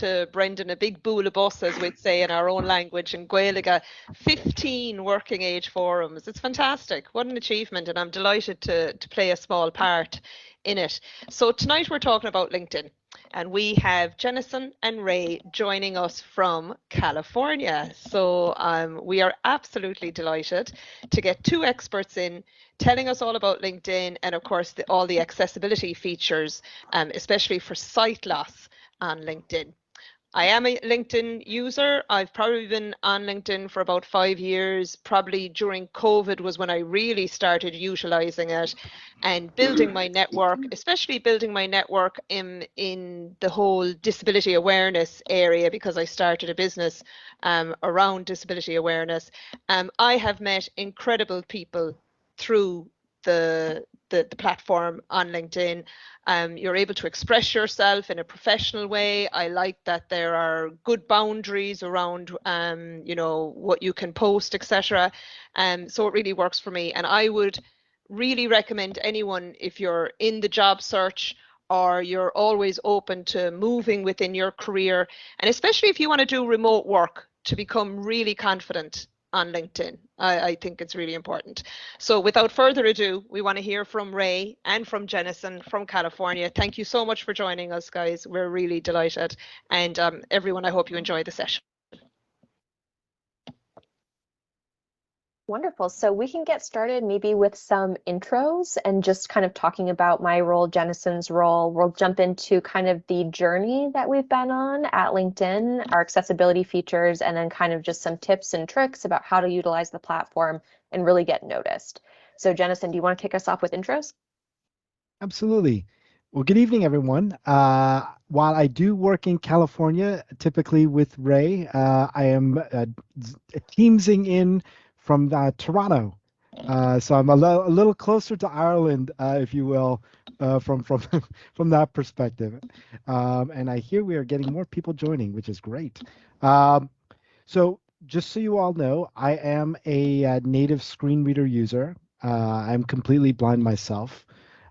to Brendan a big búla bus, as we'd say in our own language, in Gaeilge, 15 working age forums. It's fantastic. What an achievement, and I'm delighted to play a small part in it. So tonight we're talking about LinkedIn, and we have Jennison and Ray joining us from California. So we are absolutely delighted to get two experts in telling us all about LinkedIn and, of course, all the accessibility features, especially for sight loss on LinkedIn. I am a LinkedIn user. I've probably been on LinkedIn for about 5 years. Probably during COVID was when I really started utilizing it and building my network, especially building my network in the whole disability awareness area, because I started a business around disability awareness. I have met incredible people through the platform on LinkedIn. You're able to express yourself in a professional way. I like that there are good boundaries around, you know, what you can post, etc. So it really works for me. And I would really recommend anyone, if you're in the job search or you're always open to moving within your career, and especially if you want to do remote work, to become really confident on LinkedIn. I think it's really important. So without further ado, we want to hear from Ray and from Jennison from California. Thank you so much for joining us, guys. We're really delighted. And everyone, I hope you enjoy the session. Wonderful. So we can get started maybe with some intros and just kind of talking about my role, Jennison's role. We'll jump into kind of the journey that we've been on at LinkedIn, our accessibility features, and then kind of just some tips and tricks about how to utilize the platform and really get noticed. So Jennison, do you want to kick us off with intros? Absolutely. Well, good evening, everyone. While I do work in California, typically with Ray, I am teamsing in from Toronto. So I'm a little closer to Ireland, if you will, from that perspective. And I hear we are getting more people joining, which is great. So just so you all know, I am a native screen reader user. I'm completely blind myself.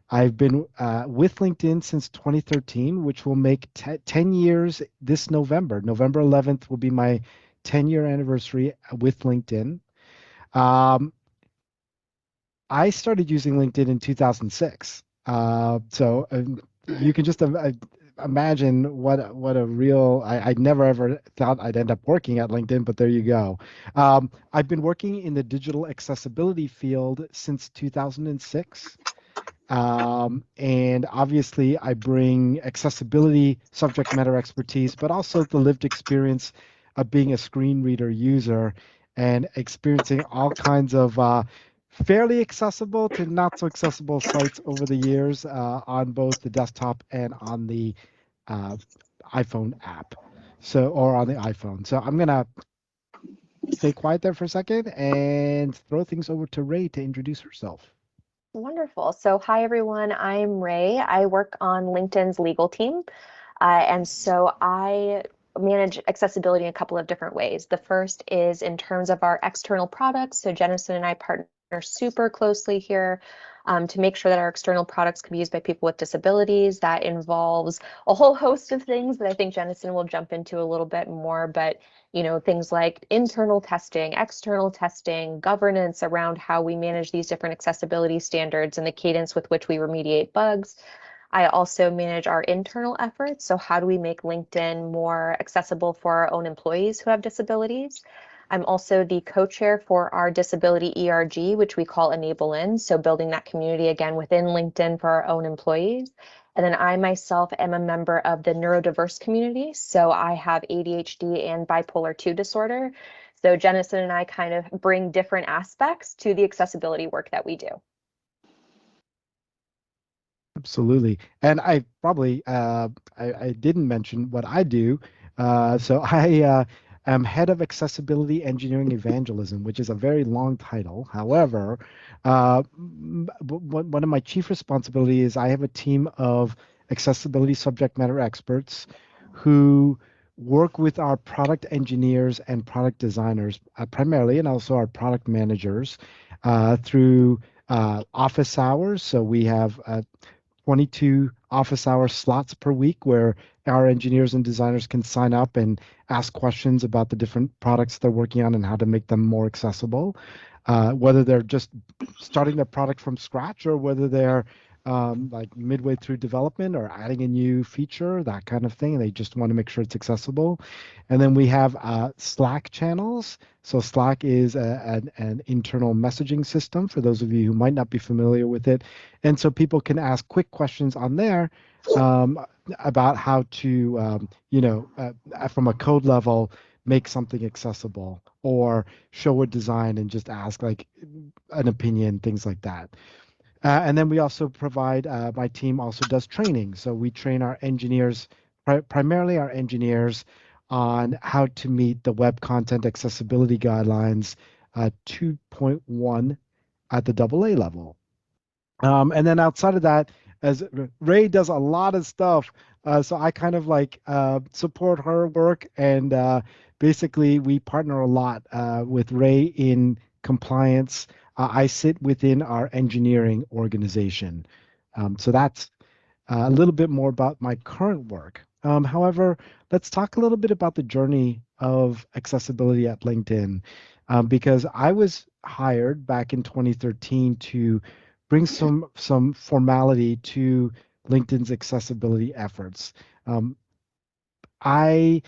I've been with LinkedIn since 2013, which will make 10 years this November. November 11th will be my 10-year anniversary with LinkedIn. I started using LinkedIn in 2006. So you can just imagine what a real, I never ever thought I'd end up working at LinkedIn, but there you go. I've been working in the digital accessibility field since 2006. And obviously I bring accessibility subject matter expertise, but also the lived experience of being a screen reader user and experiencing all kinds of fairly accessible to not so accessible sites over the years on both the desktop and on the iPhone app, or on the iPhone. So I'm gonna stay quiet there for a second and throw things over to Ray to introduce herself. Wonderful. So hi, everyone. I'm Ray. I work on LinkedIn's legal team. And so I manage accessibility in a couple of different ways. The first is in terms of our external products. So Jennison and I partner super closely here to make sure that our external products can be used by people with disabilities. That involves a whole host of things that I think Jennison will jump into a little bit more, but you know, things like internal testing, external testing, governance around how we manage these different accessibility standards and the cadence with which we remediate bugs. I also manage our internal efforts. So how do we make LinkedIn more accessible for our own employees who have disabilities? I'm also the co-chair for our disability ERG, which we call Enable In. So building that community again within LinkedIn for our own employees. And then I myself am a member of the neurodiverse community. So I have ADHD and bipolar 2 disorder. So Jennison and I kind of bring different aspects to the accessibility work that we do. Absolutely. And I probably, I didn't mention what I do. So I am head of accessibility engineering evangelism, which is a very long title. However, one of my chief responsibilities is I have a team of accessibility subject matter experts who work with our product engineers and product designers primarily, and also our product managers through office hours. So we have 22 office hour slots per week where our engineers and designers can sign up and ask questions about the different products they're working on and how to make them more accessible. Whether they're just starting their product from scratch or whether they're like midway through development or adding a new feature, that kind of thing. They just want to make sure it's accessible. And then we have Slack channels. So Slack is an internal messaging system for those of you who might not be familiar with it. And so people can ask quick questions on there about how to, from a code level, make something accessible or show a design and just ask like an opinion, things like that. And then we also provide, my team also does training. So we train our engineers, primarily our engineers, on how to meet the Web Content Accessibility Guidelines 2.1 at the AA level. And then outside of that, as Ray does a lot of stuff, so I kind of like support her work, and basically we partner a lot with Ray in compliance. I sit within our engineering organization. So that's a little bit more about my current work. However, let's talk a little bit about the journey of accessibility at LinkedIn, because I was hired back in 2013 to bring some formality to LinkedIn's accessibility efforts. Um, I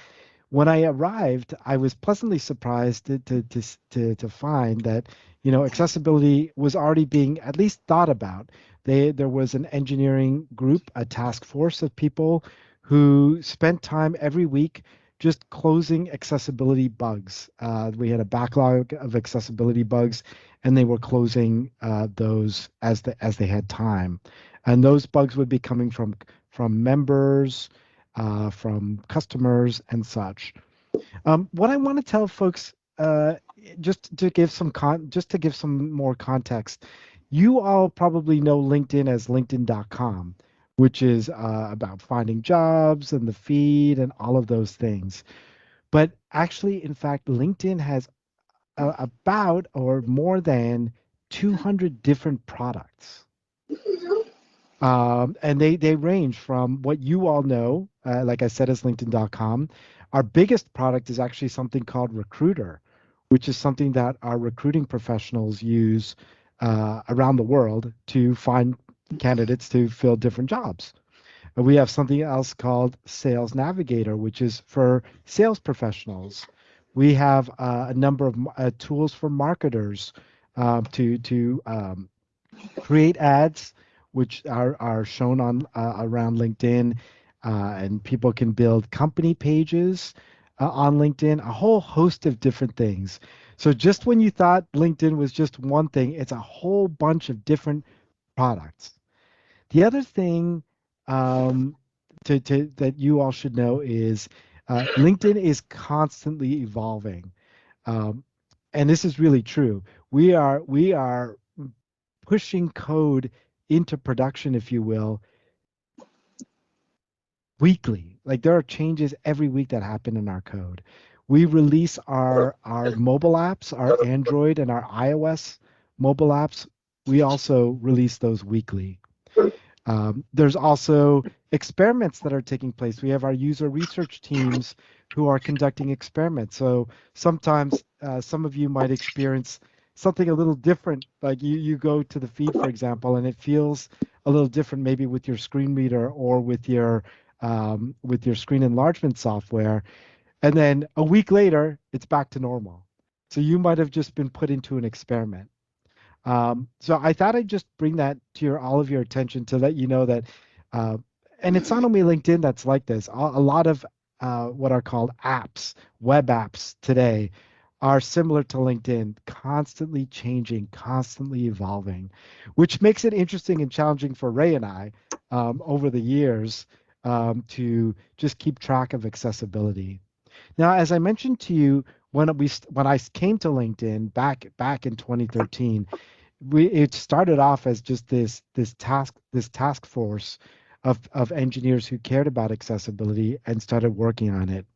When I arrived, I was pleasantly surprised to find that, accessibility was already being at least thought about. There was an engineering group, a task force of people who spent time every week just closing accessibility bugs. We had a backlog of accessibility bugs, and they were closing those as they had time. And those bugs would be coming from members, from customers and such. What I want to tell folks, just to give some more context, you all probably know LinkedIn as LinkedIn.com, which is about finding jobs and the feed and all of those things. But actually, in fact, LinkedIn has about or more than 200 different products. And they range from what you all know, like I said, as LinkedIn.com. Our biggest product is actually something called Recruiter, which is something that our recruiting professionals use around the world to find candidates to fill different jobs. We have something else called Sales Navigator, which is for sales professionals. We have a number of tools for marketers to create ads, which are shown on around LinkedIn, and people can build company pages on LinkedIn, a whole host of different things. So just when you thought LinkedIn was just one thing, it's a whole bunch of different products. The other thing that you all should know is LinkedIn is constantly evolving, um, and this is really true. We are pushing code into production, if you will, weekly. Like there are changes every week that happen in our code. We release our mobile apps, our Android and our iOS mobile apps. We also release those weekly. There's also experiments that are taking place. We have our user research teams who are conducting experiments. So sometimes some of you might experience something a little different. Like you go to the feed, for example, and it feels a little different, maybe with your screen reader or with your screen enlargement software. And then a week later, it's back to normal. So you might have just been put into an experiment. So I thought I'd just bring that to all of your attention to let you know that, and it's not only LinkedIn that's like this. A lot of what are called apps, web apps today, are similar to LinkedIn, constantly changing, constantly evolving, which makes it interesting and challenging for Ray and I over the years to just keep track of accessibility. Now, as I mentioned to you, when I came to LinkedIn back in 2013, it started off as just this task force of engineers who cared about accessibility and started working on it.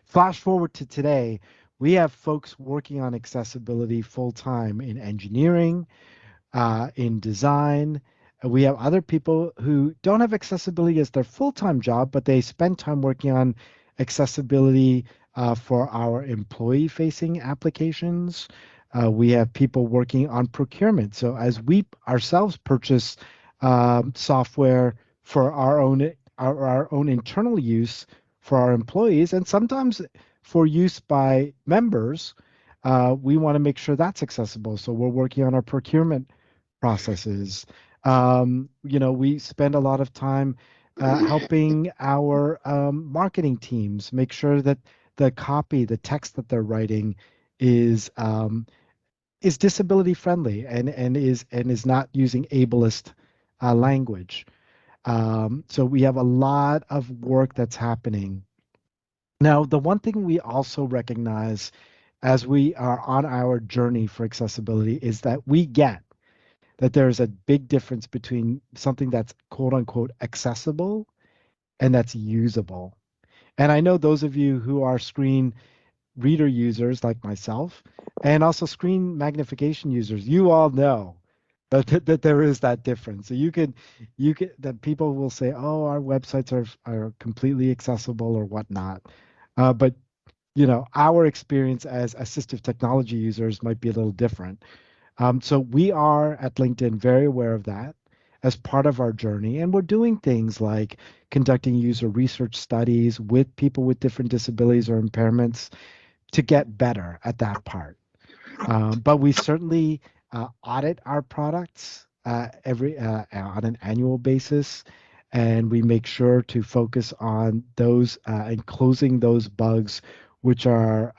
Flash forward to today, we have folks working on accessibility full time in engineering, in design, We have other people who don't have accessibility as their full-time job, but they spend time working on accessibility for our employee-facing applications. We have people working on procurement. So as we ourselves purchase software for our own internal use for our employees, and sometimes for use by members, we want to make sure that's accessible. So we're working on our procurement processes. We spend a lot of time helping our marketing teams make sure that the copy, the text that they're writing is disability friendly and is not using ableist language. So we have a lot of work that's happening. Now, the one thing we also recognize as we are on our journey for accessibility is that we get that there is a big difference between something that's quote unquote accessible and that's usable. And I know those of you who are screen reader users like myself and also screen magnification users, you all know that there is that difference. So you could that people will say, oh, our websites are completely accessible or whatnot. But our experience as assistive technology users might be a little different. So we are at LinkedIn very aware of that as part of our journey. And we're doing things like conducting user research studies with people with different disabilities or impairments to get better at that part. But we certainly audit our products every on an annual basis, and we make sure to focus on those and closing those bugs, which are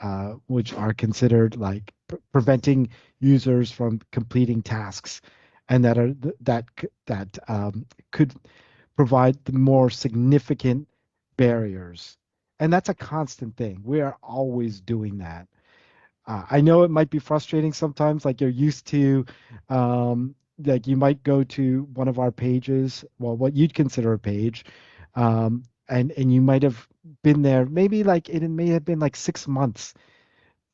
considered like preventing users from completing tasks, and that could provide the more significant barriers. And that's a constant thing. We are always doing that. I know it might be frustrating sometimes, like you're used to, like you might go to one of our pages, well, what you'd consider a page, and you might have been there, maybe like it may have been like 6 months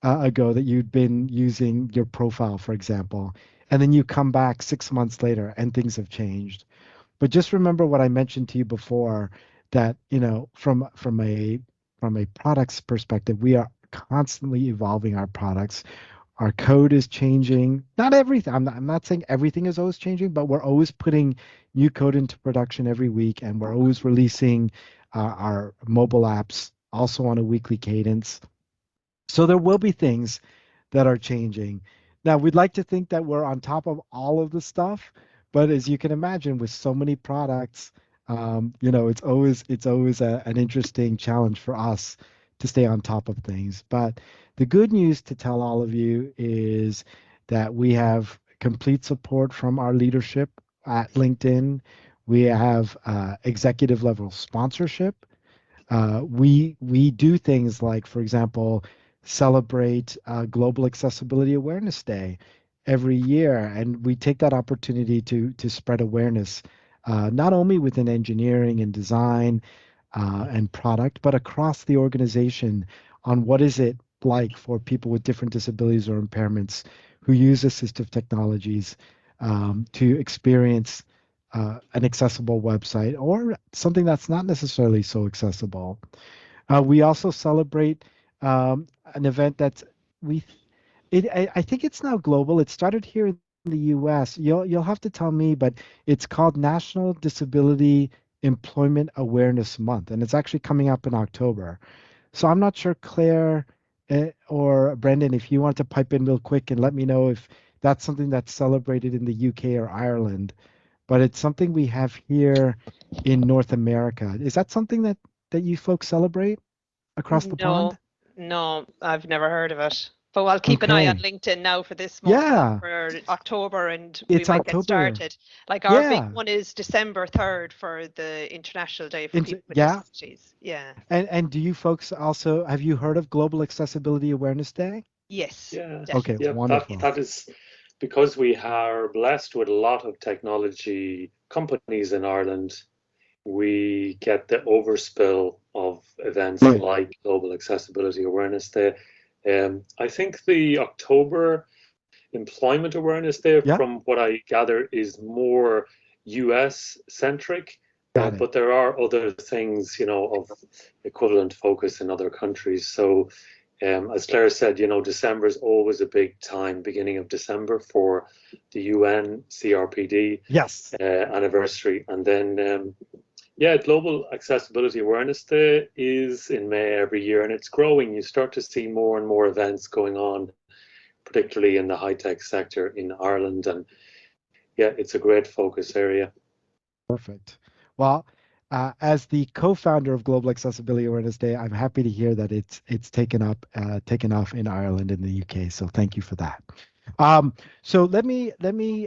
ago that you'd been using your profile, for example, and then you come back 6 months later and things have changed. But just remember what I mentioned to you before, that from a products perspective, we are constantly evolving our products. Our code is changing. Not everything. I'm not saying everything is always changing, but we're always putting new code into production every week, and we're always releasing our mobile apps also on a weekly cadence. So there will be things that are changing. Now, we'd like to think that we're on top of all of the stuff, but as you can imagine, with so many products, it's always an interesting challenge for us to stay on top of things. But the good news to tell all of you is that we have complete support from our leadership at LinkedIn. We have executive level sponsorship. We do things like, for example, celebrate Global Accessibility Awareness Day every year, and we take that opportunity to spread awareness, not only within engineering and design and product, but across the organization on what is it like for people with different disabilities or impairments who use assistive technologies to experience an accessible website or something that's not necessarily so accessible. We also celebrate an event that's we I think it's now global. It started here in the US. You'll have to tell me, but it's called National Disability Employment Awareness Month, and it's actually coming up in October. So I'm not sure, Claire or Brendan, if you want to pipe in real quick and let me know if that's something that's celebrated in the UK or Ireland, but it's something we have here in North America. Is that something that you folks celebrate across the No, pond? no, I've never heard of it. But I'll keep an eye on Okay. LinkedIn now for this month and Yeah, for October, and we it's might get October. started. Like our big Yeah. one is December 3rd for the International Day for people with Yeah. disabilities. Yeah. And do you folks also have you heard of Global Accessibility Awareness Day? Yes, Yeah, Okay, definitely. yeah, that wonderful. that is because we are blessed with a lot of technology companies in Ireland. We get the overspill of events Right. like Global Accessibility Awareness Day. I think the October Employment Awareness Day, Yeah. from what I gather, is more US centric, Got it. but there are other things, of equivalent focus in other countries. So, as Claire said, December is always a big time, beginning of December for the UN CRPD Yes. anniversary. And then, Global Accessibility Awareness Day is in May every year, and it's growing. You start to see more and more events going on, particularly in the high-tech sector in Ireland. And it's a great focus area. Perfect. Well, as the co-founder of Global Accessibility Awareness Day, I'm happy to hear that it's taken off in Ireland and the UK. So thank you for that. So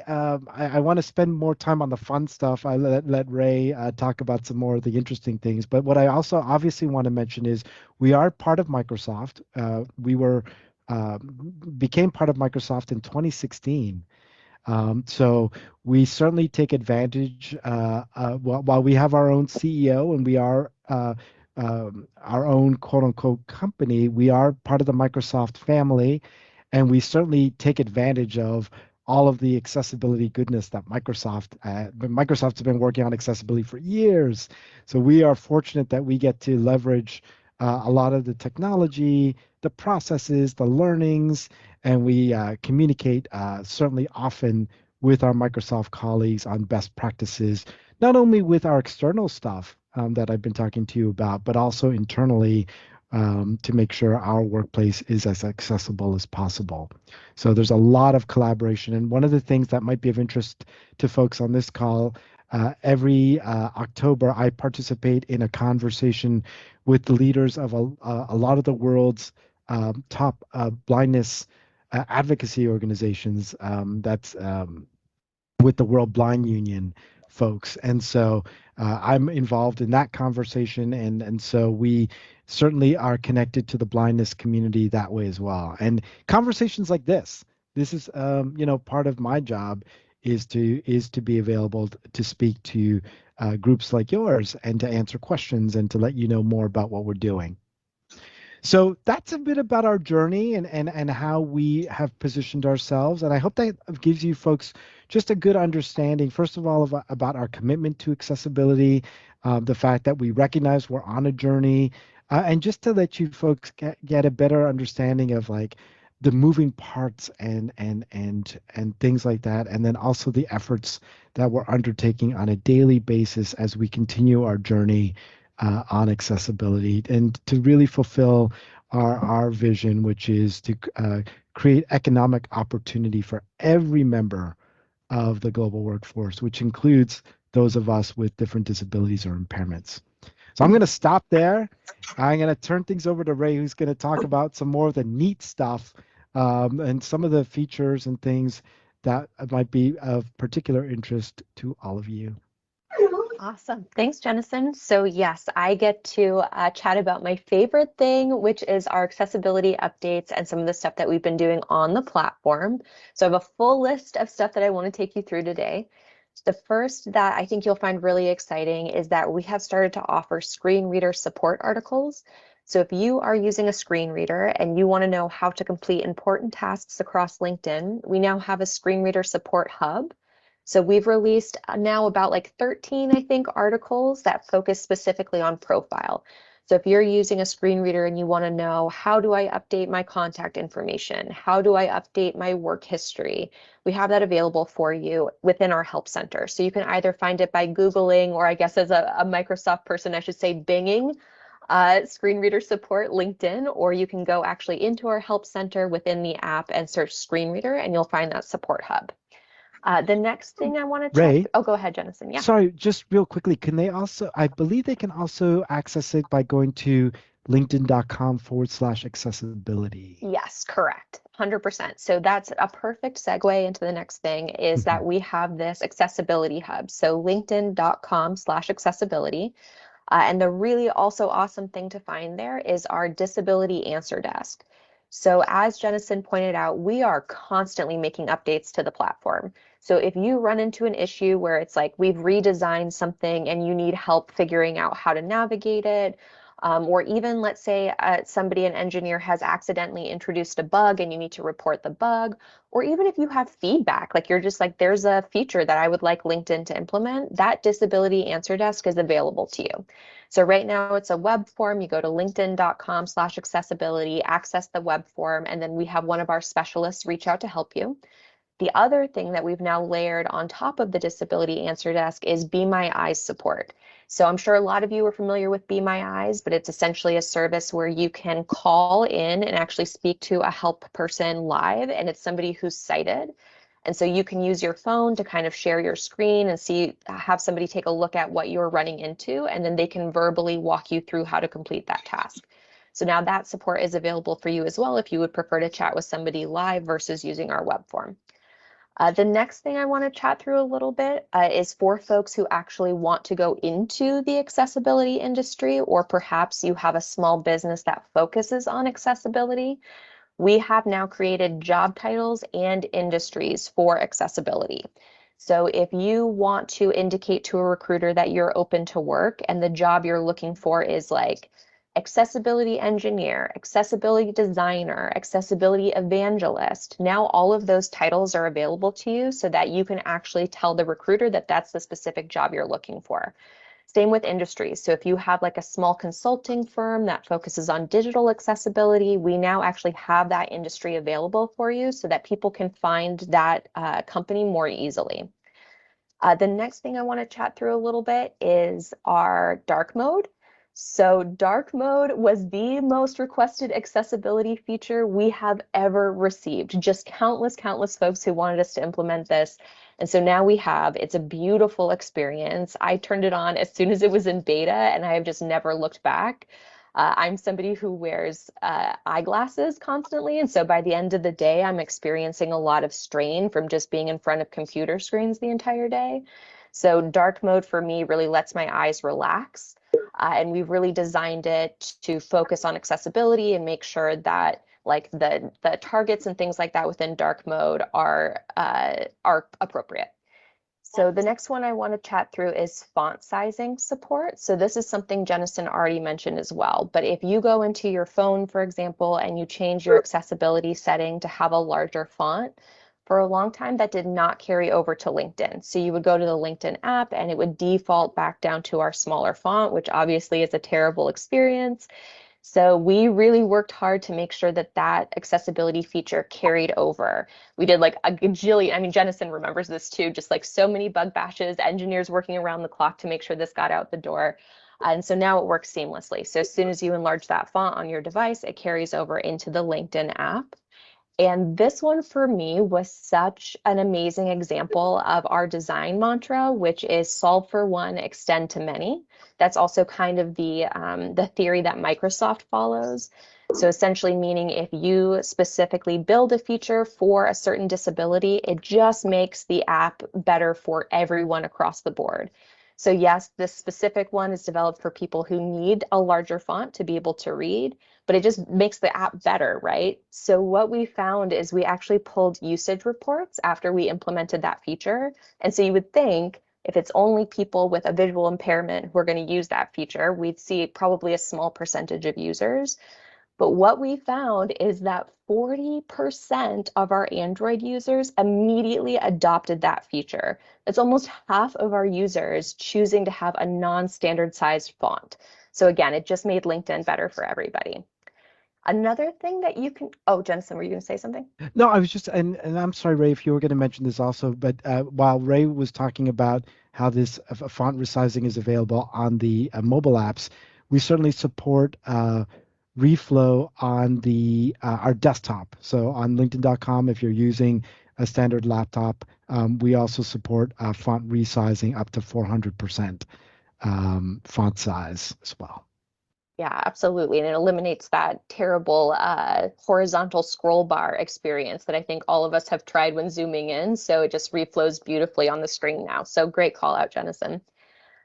I want to spend more time on the fun stuff. I let Ray talk about some more of the interesting things. But what I also obviously want to mention is we are part of Microsoft. We became part of Microsoft in 2016. So we certainly take advantage while we have our own CEO and we are our own quote unquote company, we are part of the Microsoft family, and we certainly take advantage of all of the accessibility goodness that Microsoft's been working on accessibility for years. So we are fortunate that we get to leverage a lot of the technology, the processes, the learnings, and we communicate certainly often with our Microsoft colleagues on best practices, not only with our external stuff that I've been talking to you about, but also internally to make sure our workplace is as accessible as possible. So there's a lot of collaboration. And one of the things that might be of interest to folks on this call, every October, I participate in a conversation with the leaders of a lot of the world's top blindness advocacy organizations. That's with the World Blind Union folks. And so I'm involved in that conversation. And so we certainly are connected to the blindness community that way as well. And conversations like this is, part of my job is to be available to speak to groups like yours and to answer questions and to let you know more about what we're doing. So that's a bit about our journey and how we have positioned ourselves. And I hope that gives you folks just a good understanding, first of all, about our commitment to accessibility, the fact that we recognize we're on a journey, and just to let you folks get a better understanding of like the moving parts and things like that. And then also the efforts that we're undertaking on a daily basis as we continue our journey on accessibility and to really fulfill our vision, which is to create economic opportunity for every member of the global workforce, which includes those of us with different disabilities or impairments. So I'm going to stop there. I'm going to turn things over to Ray, who's going to talk about some more of the neat stuff and some of the features and things that might be of particular interest to all of you. Awesome. Thanks, Jennison. So yes, I get to chat about my favorite thing, which is our accessibility updates and some of the stuff that we've been doing on the platform. So I have a full list of stuff that I want to take you through today. The first that I think you'll find really exciting is that we have started to offer screen reader support articles. So if you are using a screen reader and you want to know how to complete important tasks across LinkedIn, we now have a screen reader support hub. So we've released now about like 13, I think, articles that focus specifically on profile. So if you're using a screen reader and you want to know, how do I update my contact information? How do I update my work history? We have that available for you within our help center. So you can either find it by Googling, or I guess as a Microsoft person, I should say binging screen reader support LinkedIn, or you can go actually into our help center within the app and search screen reader and you'll find that support hub. The next thing I want to check. Ray, oh, go ahead, Jennison. Yeah. Sorry, just real quickly, can they also, I believe they can also access it by going to linkedin.com/accessibility. Yes, correct. 100%. So that's a perfect segue into the next thing is that we have this accessibility hub. So linkedin.com/accessibility. And the really also awesome thing to find there is our disability answer desk. So as Jennison pointed out, we are constantly making updates to the platform. So if you run into an issue where it's like we've redesigned something and you need help figuring out how to navigate it, Or even let's say an engineer has accidentally introduced a bug and you need to report the bug, or even if you have feedback, like you're just like, there's a feature that I would like LinkedIn to implement, that disability answer desk is available to you. So right now it's a web form. You go to linkedin.com/accessibility, access the web form, and then we have one of our specialists reach out to help you. The other thing that we've now layered on top of the disability answer desk is Be My Eyes support. So I'm sure a lot of you are familiar with Be My Eyes, but it's essentially a service where you can call in and actually speak to a help person live, and it's somebody who's sighted. And so you can use your phone to kind of share your screen and have somebody take a look at what you're running into, and then they can verbally walk you through how to complete that task. So now that support is available for you as well if you would prefer to chat with somebody live versus using our web form. The next thing I want to chat through a little bit is for folks who actually want to go into the accessibility industry, or perhaps you have a small business that focuses on accessibility. We have now created job titles and industries for accessibility. So if you want to indicate to a recruiter that you're open to work and the job you're looking for is like accessibility engineer, accessibility designer, accessibility evangelist, now all of those titles are available to you so that you can actually tell the recruiter that that's the specific job you're looking for. Same with industries. So if you have like a small consulting firm that focuses on digital accessibility, we now actually have that industry available for you so that people can find that company more easily. The next thing I want to chat through a little bit is our dark mode. So dark mode was the most requested accessibility feature we have ever received. Just countless folks who wanted us to implement this. And so now it's a beautiful experience. I turned it on as soon as it was in beta, and I have just never looked back. I'm somebody who wears eyeglasses constantly, and so by the end of the day, I'm experiencing a lot of strain from just being in front of computer screens the entire day. So dark mode for me really lets my eyes relax, and we've really designed it to focus on accessibility and make sure that like the targets and things like that within dark mode are appropriate. So the next one I want to chat through is font sizing support. So this is something Jennison already mentioned as well. But if you go into your phone, for example, and you change your accessibility setting to have a larger font, for a long time that did not carry over to LinkedIn. So you would go to the LinkedIn app and it would default back down to our smaller font, which obviously is a terrible experience. So we really worked hard to make sure that that accessibility feature carried over. We did like a gajillion, I mean, Jennison remembers this too, just like so many bug bashes, engineers working around the clock to make sure this got out the door. And so now it works seamlessly. So as soon as you enlarge that font on your device, it carries over into the LinkedIn app. And this one for me was such an amazing example of our design mantra, which is solve for one, extend to many. That's also kind of the theory that Microsoft follows. So essentially meaning if you specifically build a feature for a certain disability, it just makes the app better for everyone across the board. So yes, this specific one is developed for people who need a larger font to be able to read, but it just makes the app better, right? So what we found is we actually pulled usage reports after we implemented that feature. And so you would think if it's only people with a visual impairment who are going to use that feature, we'd see probably a small percentage of users. But what we found is that 40% of our Android users immediately adopted that feature. It's almost half of our users choosing to have a non-standard sized font. So again, it just made LinkedIn better for everybody. Another thing that you can, oh, Jennison, were you going to say something? No, I was just, and I'm sorry, Ray, if you were going to mention this also, but while Ray was talking about how this font resizing is available on the mobile apps, we certainly support reflow on the our desktop. So on linkedin.com, if you're using a standard laptop, we also support font resizing up to 400% font size as well. Yeah, absolutely. And it eliminates that terrible horizontal scroll bar experience that I think all of us have tried when zooming in. So it just reflows beautifully on the screen now. So great call out, Jennison.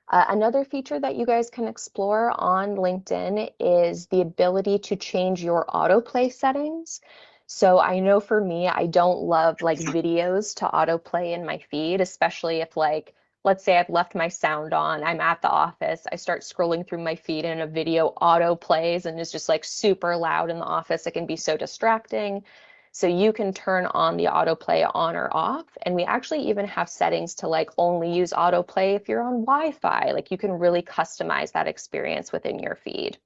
Another feature that you guys can explore on LinkedIn is the ability to change your autoplay settings. So I know for me, I don't love like videos to autoplay in my feed, especially if like let's say I've left my sound on, I'm at the office, I start scrolling through my feed and a video auto plays and is just like super loud in the office. It can be so distracting. So you can turn on the autoplay on or off. And we actually even have settings to like only use autoplay if you're on Wi-Fi. Like you can really customize that experience within your feed.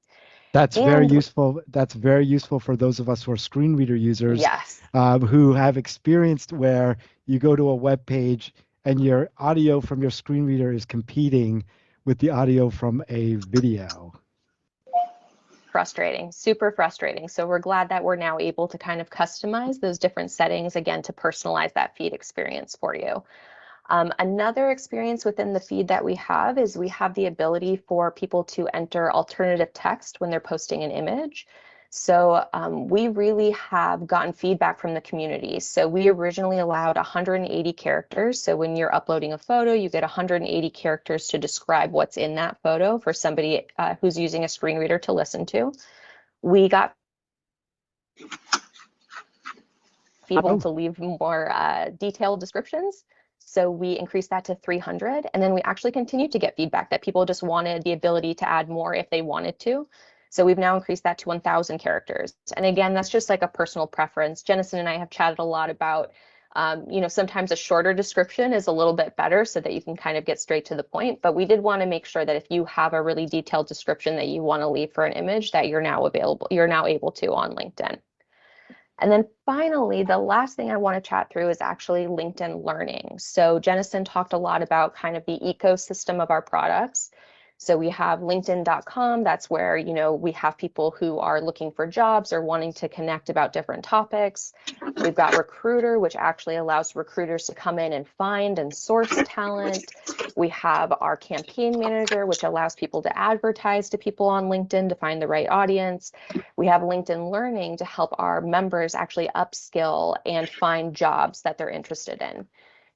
That's very And useful. That's very useful for those of us who are screen reader users, yes, who have experienced where you go to a web page and your audio from your screen reader is competing with the audio from a video. frustrating, super frustrating. So we're glad that we're now able to kind of customize those different settings again to personalize that feed experience for you. Another experience within the feed that we have is we have the ability for people to enter alternative text when they're posting an image. So we really have gotten feedback from the community. So we originally allowed 180 characters. So when you're uploading a photo, you get 180 characters to describe what's in that photo for somebody who's using a screen reader to listen to. We got people to leave more detailed descriptions. So we increased that to 300. And then we actually continued to get feedback that people just wanted the ability to add more if they wanted to. So we've now increased that to 1,000 characters. And again, that's just like a personal preference. Jennison and I have chatted a lot about, you know, sometimes a shorter description is a little bit better so that you can kind of get straight to the point. But we did want to make sure that if you have a really detailed description that you want to leave for an image, that you're now able to on LinkedIn. And then finally, the last thing I want to chat through is actually LinkedIn Learning. So Jennison talked a lot about kind of the ecosystem of our products. So we have linkedin.com. That's where, you know, we have people who are looking for jobs or wanting to connect about different topics. We've got Recruiter, which actually allows recruiters to come in and find and source talent. We have our campaign manager, which allows people to advertise to people on LinkedIn to find the right audience. We have LinkedIn Learning to help our members actually upskill and find jobs that they're interested in.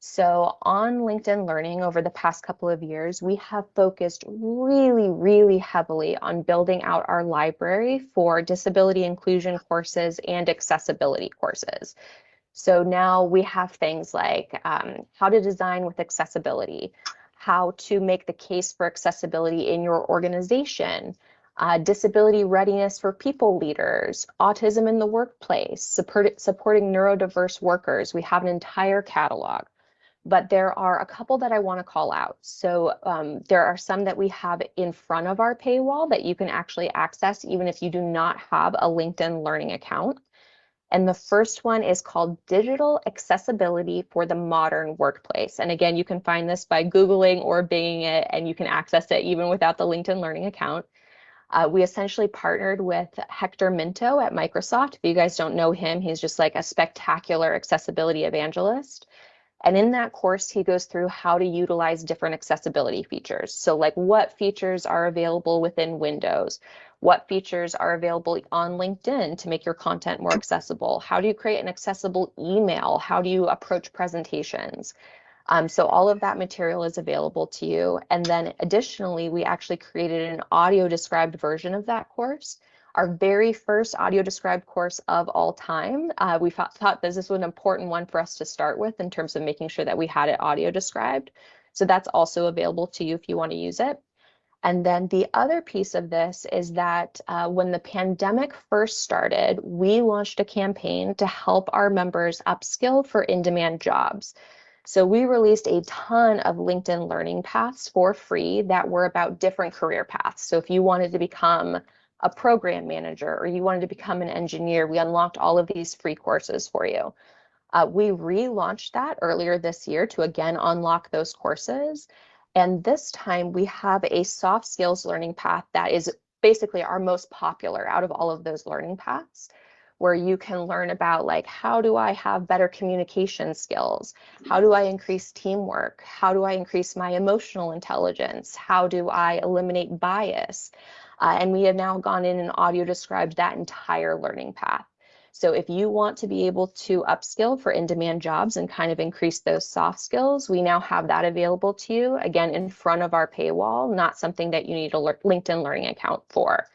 So on LinkedIn Learning over the past couple of years, we have focused really heavily on building out our library for disability inclusion courses and accessibility courses. So now we have things like how to design with accessibility, how to make the case for accessibility in your organization, disability readiness for people leaders, autism in the workplace, supporting neurodiverse workers. We have an entire catalog. But there are a couple that I want to call out. So there are some that we have in front of our paywall that you can actually access even if you do not have a LinkedIn Learning account. And the first one is called Digital Accessibility for the Modern Workplace. And again, you can find this by Googling or Binging it, and you can access it even without the LinkedIn Learning account. We essentially partnered with Hector Minto at Microsoft. If you guys don't know him, he's just like a spectacular accessibility evangelist. And in that course, he goes through how to utilize different accessibility features. So like what features are available within Windows? What features are available on LinkedIn to make your content more accessible? How do you create an accessible email? How do you approach presentations? So all of that material is available to you. And then additionally, we actually created an audio described version of that course. Our very first audio described course of all time. We thought that this was an important one for us to start with in terms of making sure that we had it audio described. So that's also available to you if you want to use it. And then the other piece of this is that when the pandemic first started, we launched a campaign to help our members upskill for in-demand jobs. So we released a ton of LinkedIn Learning paths for free that were about different career paths. So if you wanted to become a program manager or you wanted to become an engineer, we unlocked all of these free courses for you. We relaunched that earlier this year to again unlock those courses. And this time we have a soft skills learning path that is basically our most popular out of all of those learning paths, where you can learn about like, how do I have better communication skills? How do I increase teamwork? How do I increase my emotional intelligence? How do I eliminate bias? And we have now gone in and audio described that entire learning path. So if you want to be able to upskill for in-demand jobs and kind of increase those soft skills, we now have that available to you, again, in front of our paywall, not something that you need a LinkedIn Learning account for.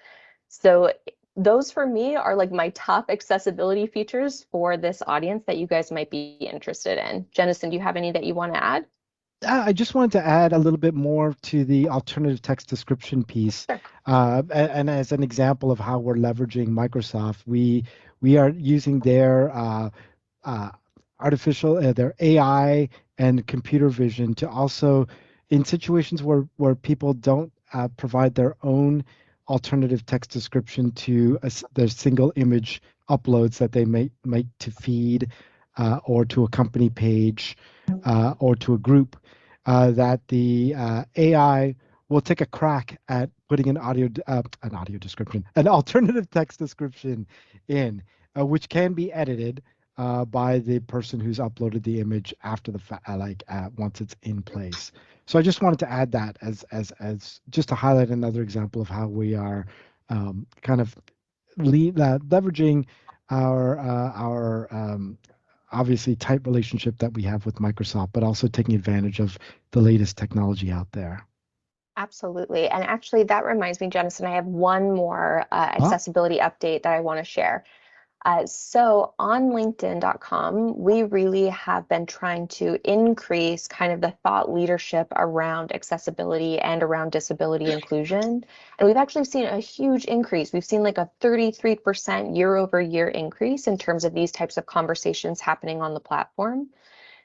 So those for me are like my top accessibility features for this audience that you guys might be interested in. Jennison, do you have any that you want to add? I just wanted to add a little bit more to the alternative text description piece. Sure. And as an example of how we're leveraging Microsoft, we are using their uh, their AI and computer vision to also, in situations where people don't provide their own alternative text description to their single image uploads that they make to feed or to a company page or to a group, that the AI will take a crack at putting an audio description, an alternative text description in, which can be edited by the person who's uploaded the image after the once it's in place. So I just wanted to add that as just to highlight another example of how we are kind of leveraging our obviously tight relationship that we have with Microsoft, but also taking advantage of the latest technology out there. Absolutely. And actually, that reminds me, Jennison, I have one more accessibility update that I want to share. So on LinkedIn.com, we really have been trying to increase kind of the thought leadership around accessibility and around disability inclusion. And we've actually seen a huge increase. We've seen like a 33% year-over-year increase in terms of these types of conversations happening on the platform.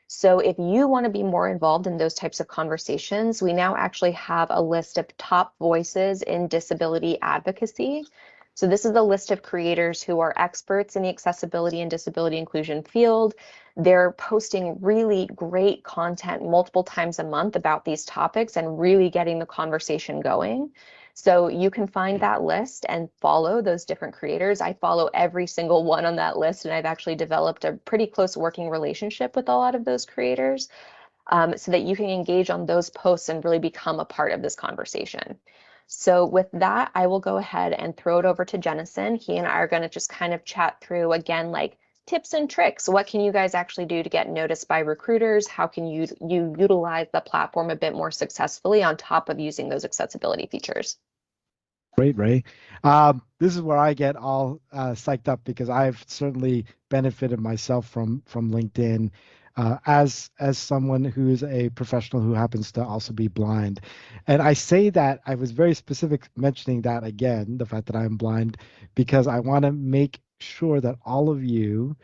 So if you want to be more involved in those types of conversations, we now actually have a list of top voices in disability advocacy. So this is the list of creators who are experts in the accessibility and disability inclusion field. They're posting really great content multiple times a month about these topics and really getting the conversation going. So you can find that list and follow those different creators. I follow every single one on that list, and I've actually developed a pretty close working relationship with a lot of those creators, so that you can engage on those posts and really become a part of this conversation. So with that, I will go ahead and throw it over to Jennison. He and I are going to just kind of chat through, again, like tips and tricks. What can you guys actually do to get noticed by recruiters? How can you utilize the platform a bit more successfully on top of using those accessibility features? Great, Ray. This is where I get all psyched up because I've certainly benefited myself from LinkedIn as someone who is a professional who happens to also be blind. And I say that I was very specific mentioning that again, the fact that I'm blind, because I want to make sure that all of you,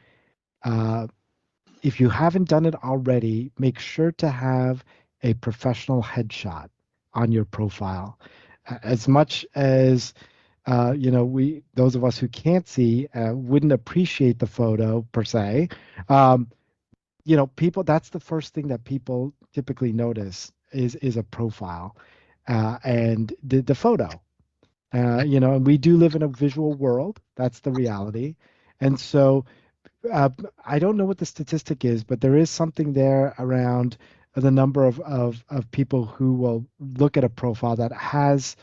if you haven't done it already, make sure to have a professional headshot on your profile. As much as those of us who can't see wouldn't appreciate the photo per se. People, that's the first thing that people typically notice is a profile and the photo. And we do live in a visual world. That's the reality. And so I don't know what the statistic is, but there is something there around the number of people who will look at a profile that has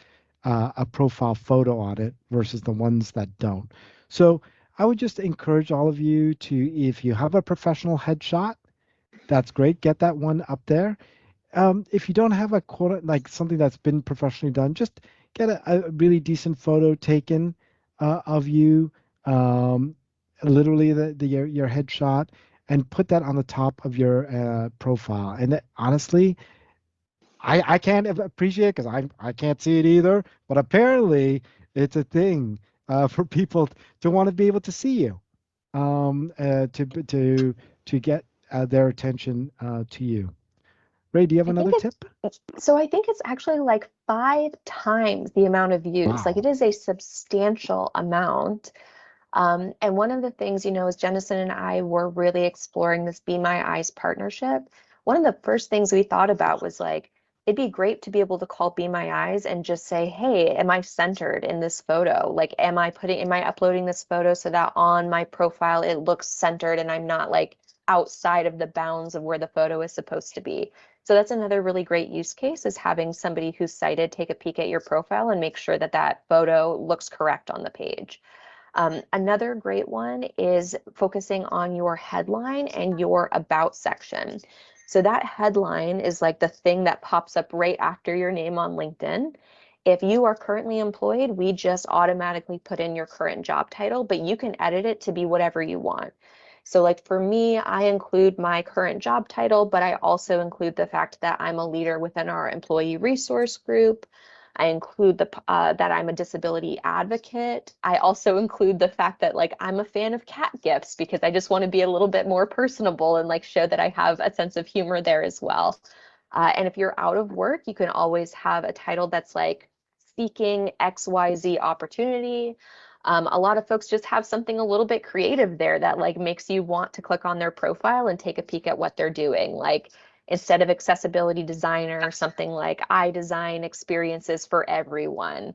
a profile photo on it versus the ones that don't. So I would just encourage all of you to, if you have a professional headshot, that's great. Get that one up there. If you don't have a quote, like something that's been professionally done, just get a really decent photo taken of you, literally your headshot, and put that on the top of your profile. And honestly, I can't appreciate it because I can't see it either. But apparently, it's a thing for people to want to be able to see you, to get their attention to you. Ray, do you have another tip? So I think it's actually like 5 times the amount of views. Wow. Like it is a substantial amount. And one of the things, as Jennison and I were really exploring this Be My Eyes partnership, one of the first things we thought about was like, it'd be great to be able to call Be My Eyes and just say, hey, am I centered in this photo? Like, am I uploading this photo so that on my profile it looks centered and I'm not like outside of the bounds of where the photo is supposed to be? So that's another really great use case, is having somebody who's sighted take a peek at your profile and make sure that that photo looks correct on the page. Another great one is focusing on your headline and your about section. So that headline is like the thing that pops up right after your name on LinkedIn. If you are currently employed, we just automatically put in your current job title, but you can edit it to be whatever you want. So like for me, I include my current job title, but I also include the fact that I'm a leader within our employee resource group. I include that I'm a disability advocate. I also include the fact that like I'm a fan of cat gifts because I just want to be a little bit more personable and like show that I have a sense of humor there as well. And if you're out of work, you can always have a title that's like seeking XYZ opportunity. A lot of folks just have something a little bit creative there that like makes you want to click on their profile and take a peek at what they're doing. Like instead of accessibility designer, something like I design experiences for everyone,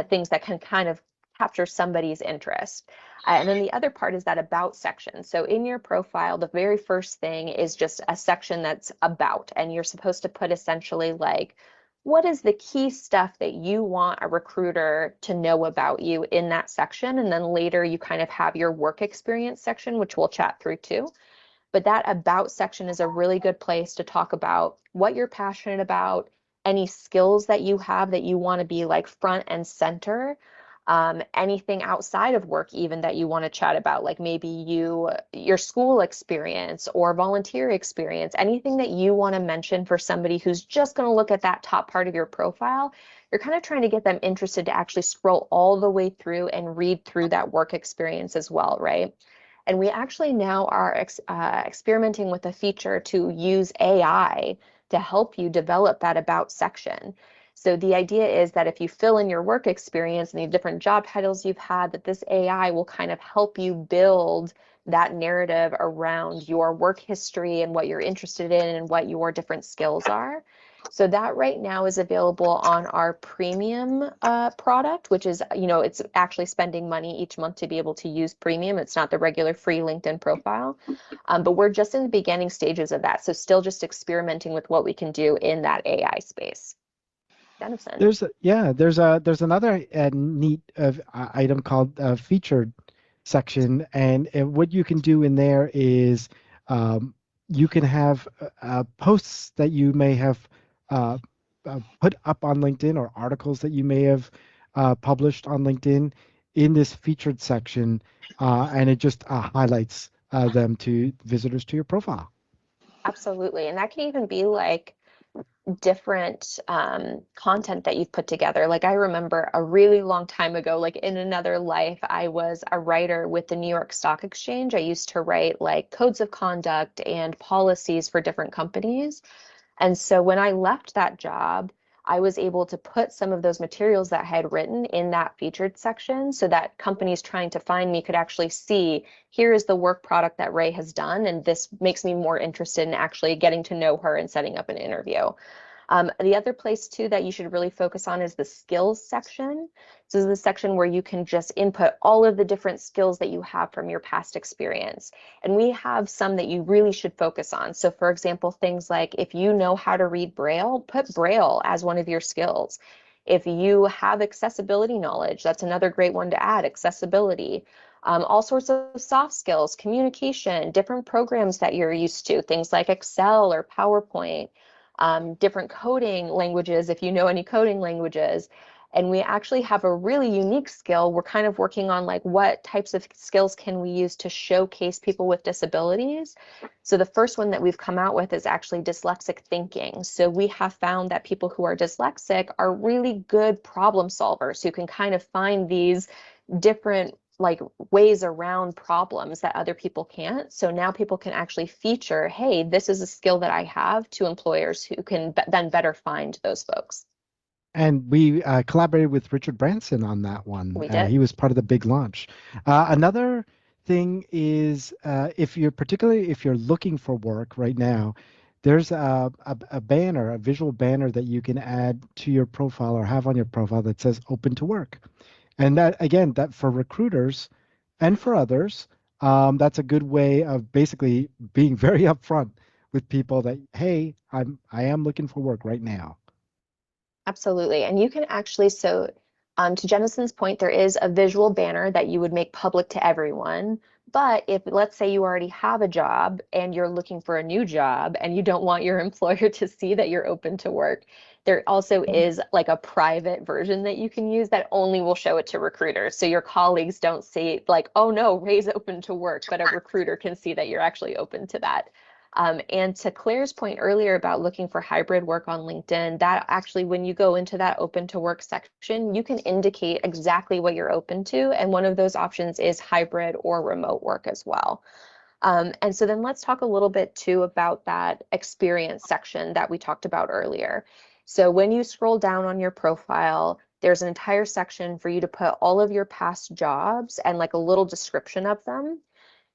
things that can kind of capture somebody's interest. And then the other part is that about section. So in your profile, the very first thing is just a section that's about, and you're supposed to put essentially like, what is the key stuff that you want a recruiter to know about you in that section? And then later you kind of have your work experience section, which we'll chat through too. But that about section is a really good place to talk about what you're passionate about, any skills that you have that you want to be like front and center, anything outside of work even that you want to chat about, like maybe your school experience or volunteer experience, anything that you want to mention for somebody who's just going to look at that top part of your profile. You're kind of trying to get them interested to actually scroll all the way through and read through that work experience as well, right? And we actually now are experimenting with a feature to use AI to help you develop that about section. So the idea is that if you fill in your work experience and the different job titles you've had, that this AI will kind of help you build that narrative around your work history and what you're interested in and what your different skills are. So that right now is available on our premium product, which is, it's actually spending money each month to be able to use premium. It's not the regular free LinkedIn profile, but we're just in the beginning stages of that. So still just experimenting with what we can do in that AI space. Dennison. There's another neat item called featured section, and what you can do in there is you can have posts that you may have put up on LinkedIn or articles that you may have published on LinkedIn in this featured section, and it just highlights them to visitors to your profile. Absolutely, and that can even be like different content that you've put together. Like I remember a really long time ago, like in another life, I was a writer with the New York Stock Exchange. I used to write like codes of conduct and policies for different companies. And so when I left that job, I was able to put some of those materials that I had written in that featured section so that companies trying to find me could actually see, here is the work product that Ray has done, and this makes me more interested in actually getting to know her and setting up an interview. The other place too that you should really focus on is the skills section. So this is the section where you can just input all of the different skills that you have from your past experience. And we have some that you really should focus on. So for example, things like if you know how to read Braille, put Braille as one of your skills. If you have accessibility knowledge, that's another great one to add, accessibility. All sorts of soft skills, communication, different programs that you're used to, things like Excel or PowerPoint. Different coding languages, if you know any coding languages. And we actually have a really unique skill. We're kind of working on like what types of skills can we use to showcase people with disabilities. So the first one that we've come out with is actually dyslexic thinking. So we have found that people who are dyslexic are really good problem solvers who can kind of find these different like ways around problems that other people can't. So now people can actually feature, hey, this is a skill that I have, to employers who can then better find those folks. And we collaborated with Richard Branson on that one. We did. He was part of the big launch. Another thing is if you're looking for work right now, there's a banner, a visual banner that you can add to your profile or have on your profile that says open to work. And that, again, that for recruiters and for others, that's a good way of basically being very upfront with people that, hey, I am looking for work right now. Absolutely. And you can actually, so to Jennison's point, there is a visual banner that you would make public to everyone. But if, let's say, you already have a job and you're looking for a new job and you don't want your employer to see that you're open to work, There also is like a private version that you can use that only will show it to recruiters. So your colleagues don't see like, oh no, Ray's open to work, but a recruiter can see that you're actually open to that. And to Claire's point earlier about looking for hybrid work on LinkedIn, that actually, when you go into that open to work section, you can indicate exactly what you're open to. And one of those options is hybrid or remote work as well. And so then let's talk a little bit too about that experience section that we talked about earlier. So when you scroll down on your profile, there's an entire section for you to put all of your past jobs and like a little description of them.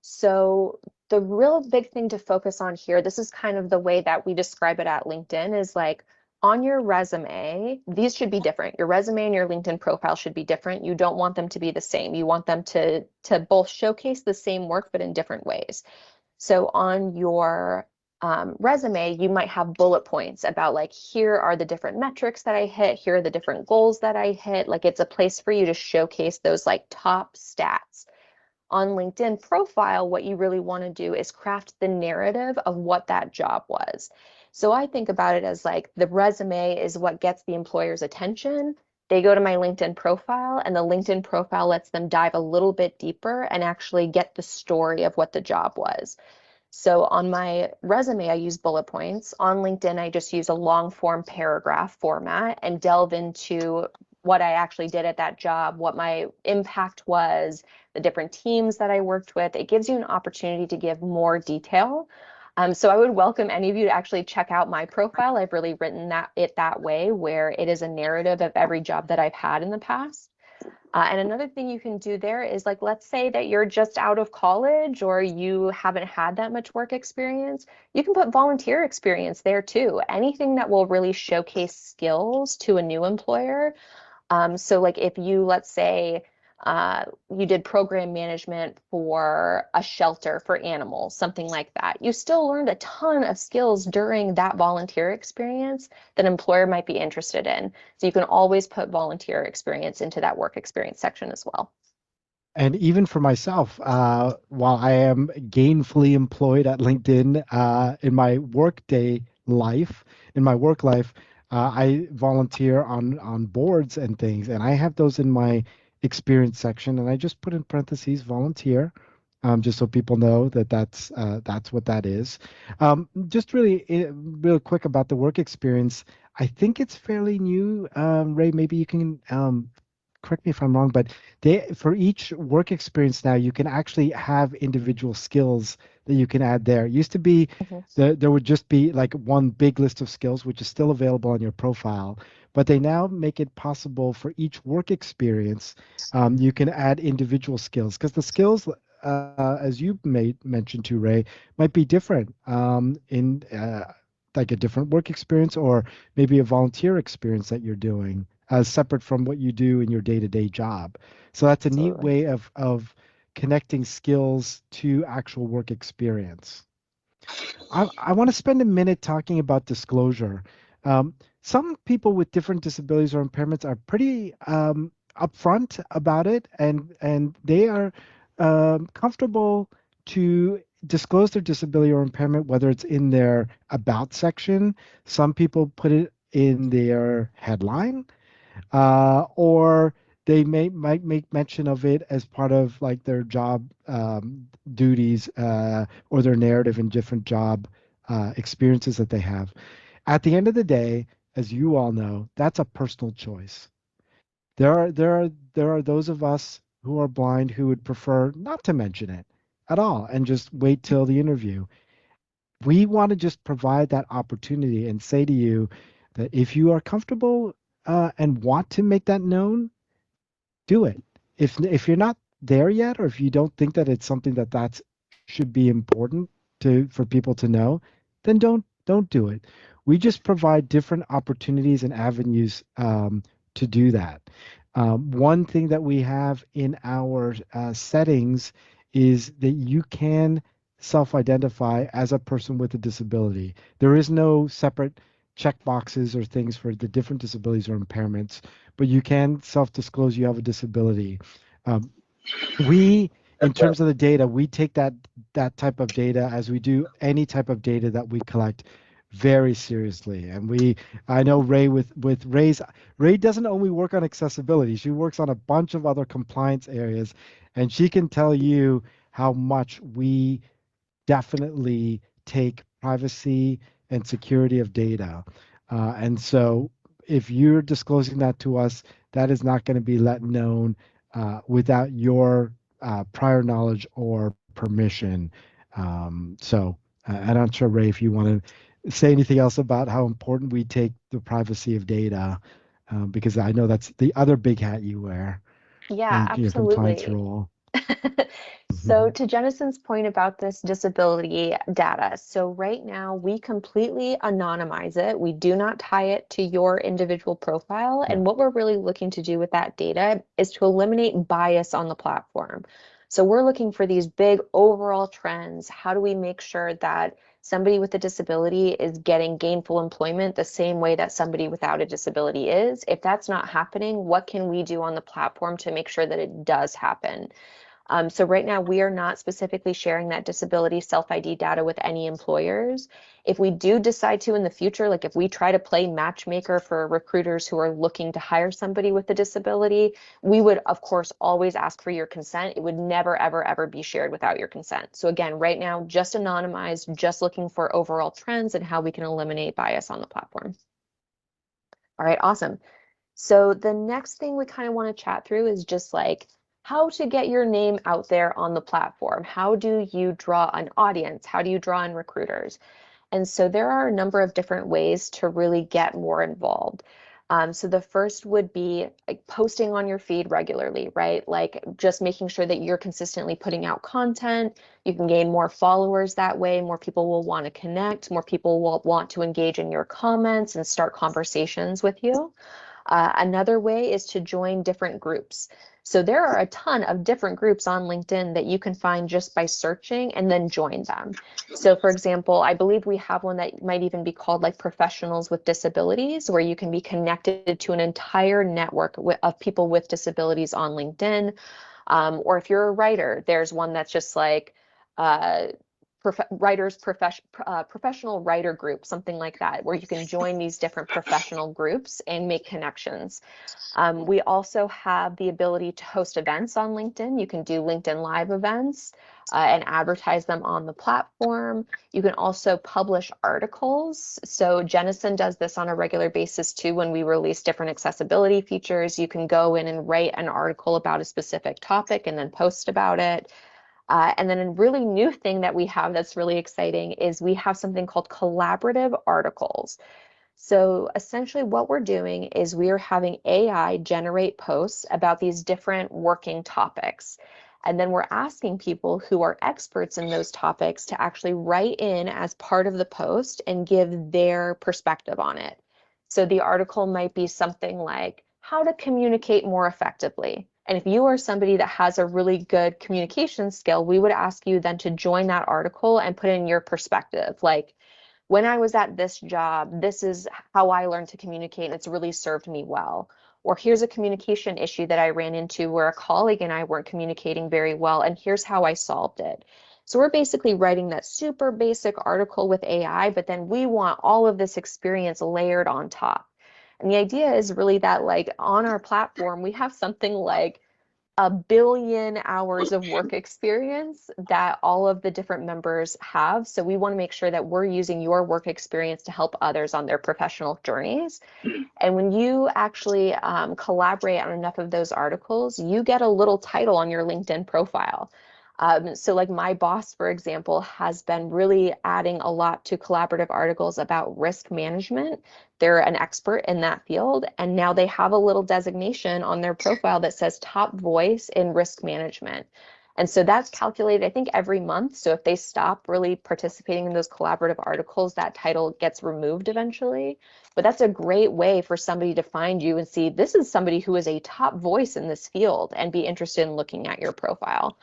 So the real big thing to focus on here, this is kind of the way that we describe it at LinkedIn, is like on your resume, these should be different. Your resume and your LinkedIn profile should be different. You don't want them to be the same. You want them to both showcase the same work, but in different ways. So on your resume, you might have bullet points about like, here are the different metrics that I hit, here are the different goals that I hit. Like it's a place for you to showcase those like top stats. On LinkedIn profile, what you really want to do is craft the narrative of what that job was. So I think about it as like the resume is what gets the employer's attention. They go to my LinkedIn profile, and the LinkedIn profile lets them dive a little bit deeper and actually get the story of what the job was. So on my resume, I use bullet points. On LinkedIn, I just use a long form paragraph format and delve into what I actually did at that job, what my impact was, the different teams that I worked with. It gives you an opportunity to give more detail. So I would welcome any of you to actually check out my profile. I've really written it that way, where it is a narrative of every job that I've had in the past. And another thing you can do there is like, let's say that you're just out of college or you haven't had that much work experience, you can put volunteer experience there too. Anything that will really showcase skills to a new employer. So like if you, let's say, you did program management for a shelter for animals, something like that. You still learned a ton of skills during that volunteer experience that an employer might be interested in. So you can always put volunteer experience into that work experience section as well. And even for myself, while I am gainfully employed at LinkedIn, in my work life, I volunteer on boards and things, and I have those in my experience section, and I just put in parentheses volunteer, just so people know that that's what that is. Just really real quick about the work experience. I think it's fairly new. Ray, maybe you can correct me if I'm wrong, but for each work experience now, you can actually have individual skills that you can add there. It used to be there would just be like one big list of skills, which is still available on your profile, but they now make it possible for each work experience, you can add individual skills, because the skills, as you mentioned to Ray, might be different in like a different work experience, or maybe a volunteer experience that you're doing, separate from what you do in your day-to-day job. So that's a neat way of connecting skills to actual work experience. I want to spend a minute talking about disclosure. Some people with different disabilities or impairments are pretty upfront about it, and they are comfortable to disclose their disability or impairment, whether it's in their about section. Some people put it in their headline, or they might make mention of it as part of like their job duties, or their narrative in different job experiences that they have. At the end of the day, as you all know, that's a personal choice. There are those of us who are blind who would prefer not to mention it at all and just wait till the interview. We want to just provide that opportunity and say to you that if you are comfortable and want to make that known, do it. If you're not there yet, or if you don't think that it's something that should be important for people to know, then don't do it. We just provide different opportunities and avenues to do that. One thing that we have in our settings is that you can self-identify as a person with a disability. There is no separate check boxes or things for the different disabilities or impairments, but you can self-disclose you have a disability. In terms of the data, we take that type of data, as we do any type of data that we collect. very seriously. And I know Ray with Ray doesn't only work on accessibility. She works on a bunch of other compliance areas, and she can tell you how much we definitely take privacy and security of data. And so if you're disclosing that to us, that is not going to be let known without your prior knowledge or permission. I'm not sure, Ray, if you want to say anything else about how important we take the privacy of data, because I know that's the other big hat you wear Yeah, in your compliance absolutely. role. So to Jennison's point about this disability data, so right now we completely anonymize it. We do not tie it to your individual profile. Yeah. And what we're really looking to do with that data is to eliminate bias on the platform. So we're looking for these big overall trends. How do we make sure that somebody with a disability is getting gainful employment the same way that somebody without a disability is? If that's not happening, what can we do on the platform to make sure that it does happen? So right now we are not specifically sharing that disability self-ID data with any employers. If we do decide to in the future, like if we try to play matchmaker for recruiters who are looking to hire somebody with a disability, we would of course always ask for your consent. It would never, ever, ever be shared without your consent. So again, right now, just anonymized, just looking for overall trends and how we can eliminate bias on the platform. All right, awesome. So the next thing we kind of want to chat through is just like how to get your name out there on the platform. How do you draw an audience? How do you draw in recruiters? And so there are a number of different ways to really get more involved. So the first would be like posting on your feed regularly, right? Like just making sure that you're consistently putting out content. You can gain more followers that way. More people will want to connect. More people will want to engage in your comments and start conversations with you. Another way is to join different groups. So there are a ton of different groups on LinkedIn that you can find just by searching and then join them. So for example, I believe we have one that might even be called like Professionals with Disabilities, where you can be connected to an entire network of people with disabilities on LinkedIn. Or if you're a writer, there's one that's just like professional writer group, something like that, where you can join these different professional groups and make connections. We also have the ability to host events on LinkedIn. You can do LinkedIn Live events and advertise them on the platform. You can also publish articles. So Jennison does this on a regular basis too. When we release different accessibility features, you can go in and write an article about a specific topic and then post about it. And then a really new thing that we have that's really exciting is we have something called collaborative articles. So essentially what we're doing is we are having AI generate posts about these different working topics. And then we're asking people who are experts in those topics to actually write in as part of the post and give their perspective on it. So the article might be something like how to communicate more effectively. And if you are somebody that has a really good communication skill, we would ask you then to join that article and put in your perspective. Like, when I was at this job, this is how I learned to communicate, and it's really served me well. Or here's a communication issue that I ran into where a colleague and I weren't communicating very well, and here's how I solved it. So we're basically writing that super basic article with AI, but then we want all of this experience layered on top. And the idea is really that like on our platform, we have something like 1 billion hours of work experience that all of the different members have. So we want to make sure that we're using your work experience to help others on their professional journeys. And when you actually collaborate on enough of those articles, you get a little title on your LinkedIn profile. So like my boss, for example, has been really adding a lot to collaborative articles about risk management. They're an expert in that field, and now they have a little designation on their profile that says top voice in risk management. And so that's calculated, I think, every month. So if they stop really participating in those collaborative articles, that title gets removed eventually. But that's a great way for somebody to find you and see this is somebody who is a top voice in this field and be interested in looking at your profile.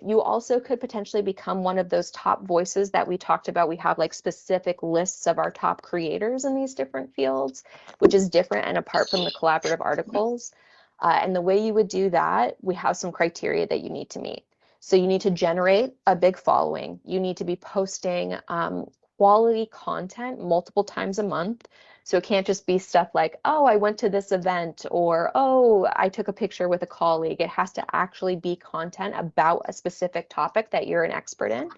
You also could potentially become one of those top voices that we talked about. We have like specific lists of our top creators in these different fields, which is different and apart from the collaborative articles. And the way you would do that, we have some criteria that you need to meet. So you need to generate a big following. You need to be posting quality content multiple times a month. So it can't just be stuff like, oh, I went to this event, or, oh, I took a picture with a colleague. It has to actually be content about a specific topic that you're an expert in.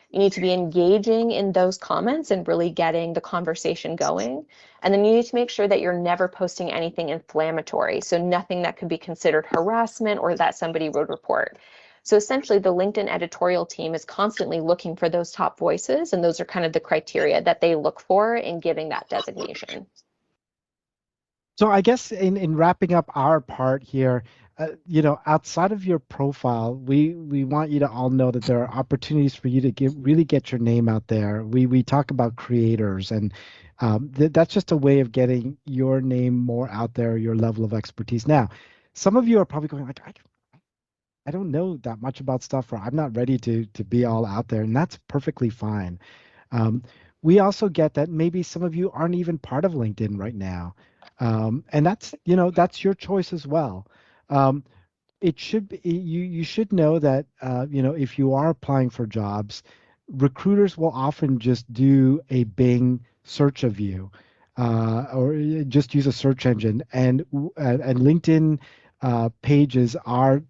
You need to be engaging in those comments and really getting the conversation going. And then you need to make sure that you're never posting anything inflammatory. So nothing that could be considered harassment or that somebody would report. So essentially the LinkedIn editorial team is constantly looking for those top voices, and those are kind of the criteria that they look for in giving that designation. So I guess in wrapping up our part here, you know, outside of your profile, we want you to all know that there are opportunities for you to really get your name out there. We talk about creators, and that's just a way of getting your name more out there, your level of expertise. Now, some of you are probably going like, I don't know that much about stuff, or I'm not ready to be all out there, and that's perfectly fine. Um, we also get that maybe some of you aren't even part of LinkedIn right now. And that's, you know, that's your choice as well. It should be, you should know that, you know, if you are applying for jobs, recruiters will often just do a Bing search of you, or just use a search engine, and LinkedIn pages are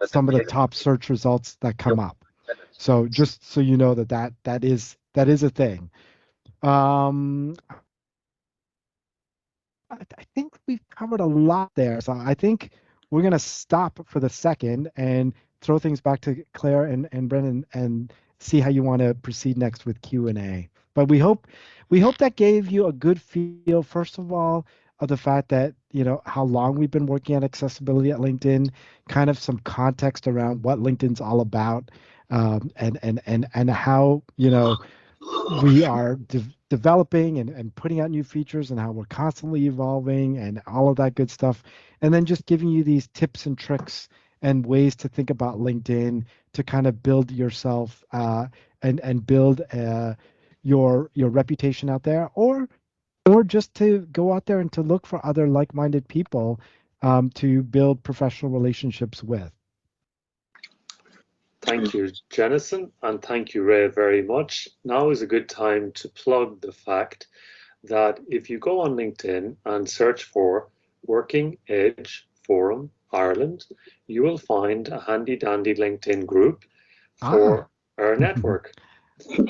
some of the top search results that come up. So just so you know that is a thing. Um, I think we've covered a lot there. So I think we're going to stop for the second and throw things back to Claire and Brennan and see how you want to proceed next with Q&A. But we hope that gave you a good feel, first of all, of the fact that, you know, how long we've been working on accessibility at LinkedIn, kind of some context around what LinkedIn's all about, and how, you know, we are developing and putting out new features, and how we're constantly evolving and all of that good stuff. And then just giving you these tips and tricks and ways to think about LinkedIn to kind of build yourself and build your reputation out there, or just to go out there and to look for other like-minded people to build professional relationships with. Thank you, Jennison, and thank you, Ray, very much. Now is a good time to plug the fact that if you go on LinkedIn and search for Working Age Forum Ireland, you will find a handy dandy LinkedIn group for our network.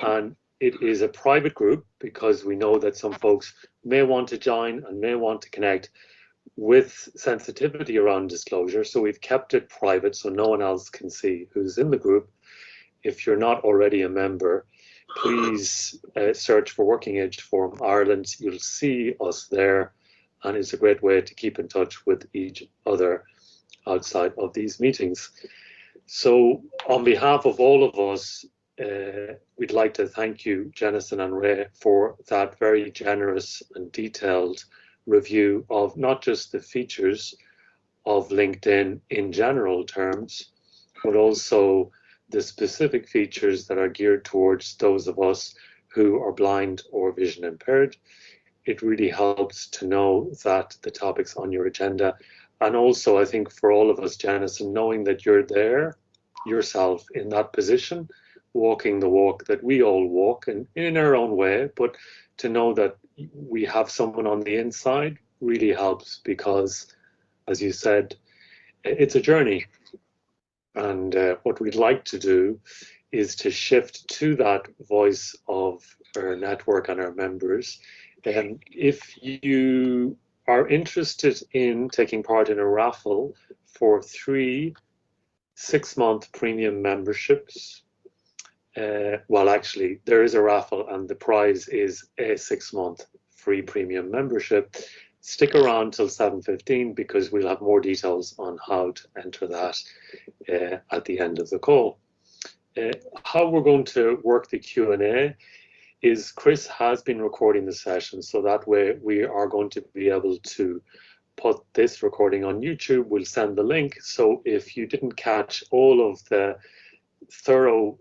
And it is a private group because we know that some folks may want to join and may want to connect with sensitivity around disclosure. So we've kept it private so no one else can see who's in the group. If you're not already a member, please search for Working Age Forum Ireland. You'll see us there, and it's a great way to keep in touch with each other outside of these meetings. So on behalf of all of us, we'd like to thank you, Jennison and Ray, for that very generous and detailed review of not just the features of LinkedIn in general terms, but also the specific features that are geared towards those of us who are blind or vision impaired. It really helps to know that the topics on your agenda, and also I think for all of us, Jennison, knowing that you're there yourself in that position, walking the walk that we all walk, and in our own way, but to know that we have someone on the inside really helps, because, as you said, it's a journey. And what we'd like to do is to shift to that voice of our network and our members. And if you are interested in taking part in a raffle for 3 6-month premium memberships, well, actually, there is a raffle and the prize is a 6-month free premium membership. Stick around till 7:15 because we'll have more details on how to enter that at the end of the call. How we're going to work the Q&A is Chris has been recording the session, so that way we are going to be able to put this recording on YouTube. We'll send the link, so if you didn't catch all of the thorough